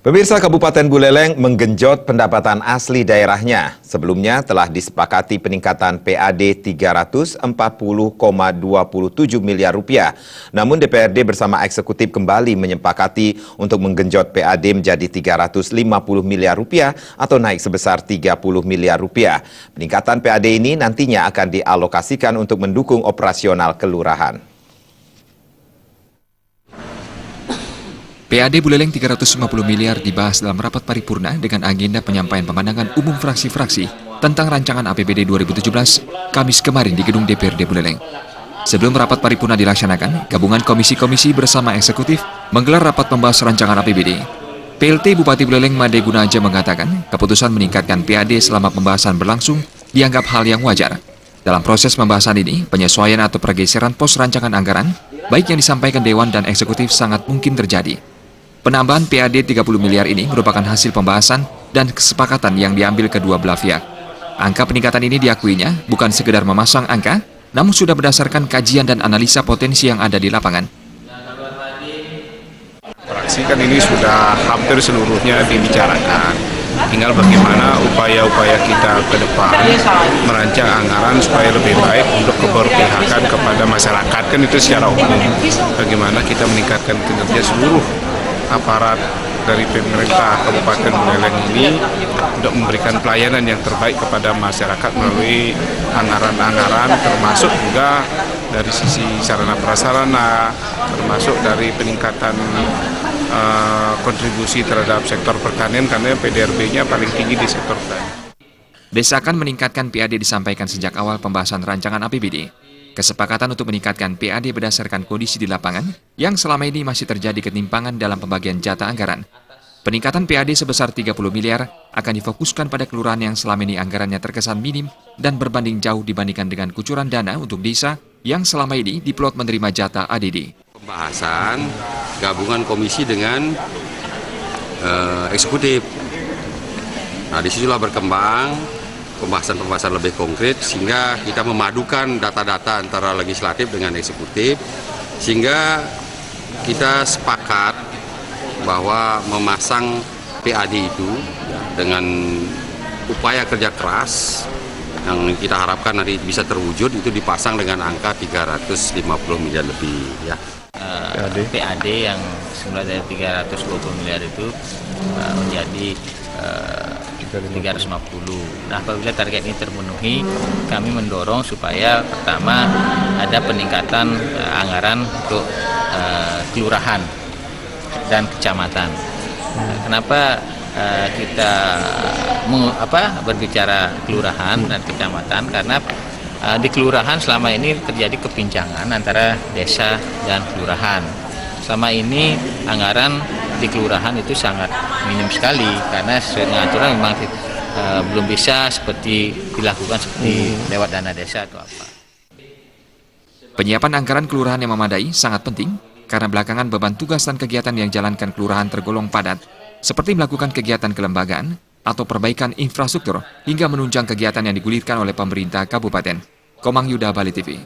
Pemirsa, Kabupaten Buleleng menggenjot pendapatan asli daerahnya. Sebelumnya telah disepakati peningkatan PAD 340,27 miliar rupiah. Namun DPRD bersama eksekutif kembali menyepakati untuk menggenjot PAD menjadi 350 miliar rupiah atau naik sebesar 30 miliar rupiah. Peningkatan PAD ini nantinya akan dialokasikan untuk mendukung operasional kelurahan. PAD Buleleng 350 miliar dibahas dalam rapat paripurna dengan agenda penyampaian pemandangan umum fraksi-fraksi tentang rancangan APBD 2017 Kamis kemarin di gedung DPRD Buleleng. Sebelum rapat paripurna dilaksanakan, gabungan komisi-komisi bersama eksekutif menggelar rapat membahas rancangan APBD. PLT Bupati Buleleng Made Gunaja mengatakan keputusan meningkatkan PAD selama pembahasan berlangsung dianggap hal yang wajar. Dalam proses pembahasan ini, penyesuaian atau pergeseran pos rancangan anggaran, baik yang disampaikan Dewan dan Eksekutif sangat mungkin terjadi. Penambahan PAD 30 miliar ini merupakan hasil pembahasan dan kesepakatan yang diambil kedua belah pihak. Angka peningkatan ini diakuinya bukan sekedar memasang angka, namun sudah berdasarkan kajian dan analisa potensi yang ada di lapangan. Fraksi kan ini sudah hampir seluruhnya dibicarakan. Tinggal bagaimana upaya-upaya kita ke depan merancang anggaran supaya lebih baik untuk keberpihakan kepada masyarakat. Kan itu secara umum. Bagaimana kita meningkatkan kinerja seluruh aparat dari pemerintah Kabupaten Buleleng ini untuk memberikan pelayanan yang terbaik kepada masyarakat melalui anggaran-anggaran, termasuk juga dari sisi sarana prasarana, termasuk dari peningkatan kontribusi terhadap sektor pertanian karena PDRB-nya paling tinggi di sektor pertanian. Desakan meningkatkan PAD disampaikan sejak awal pembahasan rancangan APBD. Kesepakatan untuk meningkatkan PAD berdasarkan kondisi di lapangan yang selama ini masih terjadi ketimpangan dalam pembagian jatah anggaran. Peningkatan PAD sebesar 30 miliar akan difokuskan pada kelurahan yang selama ini anggarannya terkesan minim dan berbanding jauh dibandingkan dengan kucuran dana untuk desa yang selama ini diplot menerima jatah ADD. Pembahasan gabungan komisi dengan eksekutif. Nah, disitulah berkembang pembahasan-pembahasan lebih konkret sehingga kita memadukan data-data antara legislatif dengan eksekutif sehingga kita sepakat bahwa memasang PAD itu dengan upaya kerja keras yang kita harapkan nanti bisa terwujud itu dipasang dengan angka 350 miliar lebih ya. PAD yang semula dari 320 miliar itu menjadi 350. Nah, apabila target ini terpenuhi, kami mendorong supaya pertama ada peningkatan anggaran untuk kelurahan dan kecamatan. Kenapa kita berbicara kelurahan dan kecamatan? Karena di kelurahan selama ini terjadi kepincangan antara desa dan kelurahan. Selama ini anggaran di kelurahan itu sangat minim sekali karena sesuai dengan aturan memang belum bisa seperti dilakukan seperti lewat dana desa atau apa. Penyiapan anggaran kelurahan yang memadai sangat penting karena belakangan beban tugas dan kegiatan yang dijalankan kelurahan tergolong padat, seperti melakukan kegiatan kelembagaan atau perbaikan infrastruktur hingga menunjang kegiatan yang digulirkan oleh pemerintah kabupaten. Komang Yuda, Bali TV.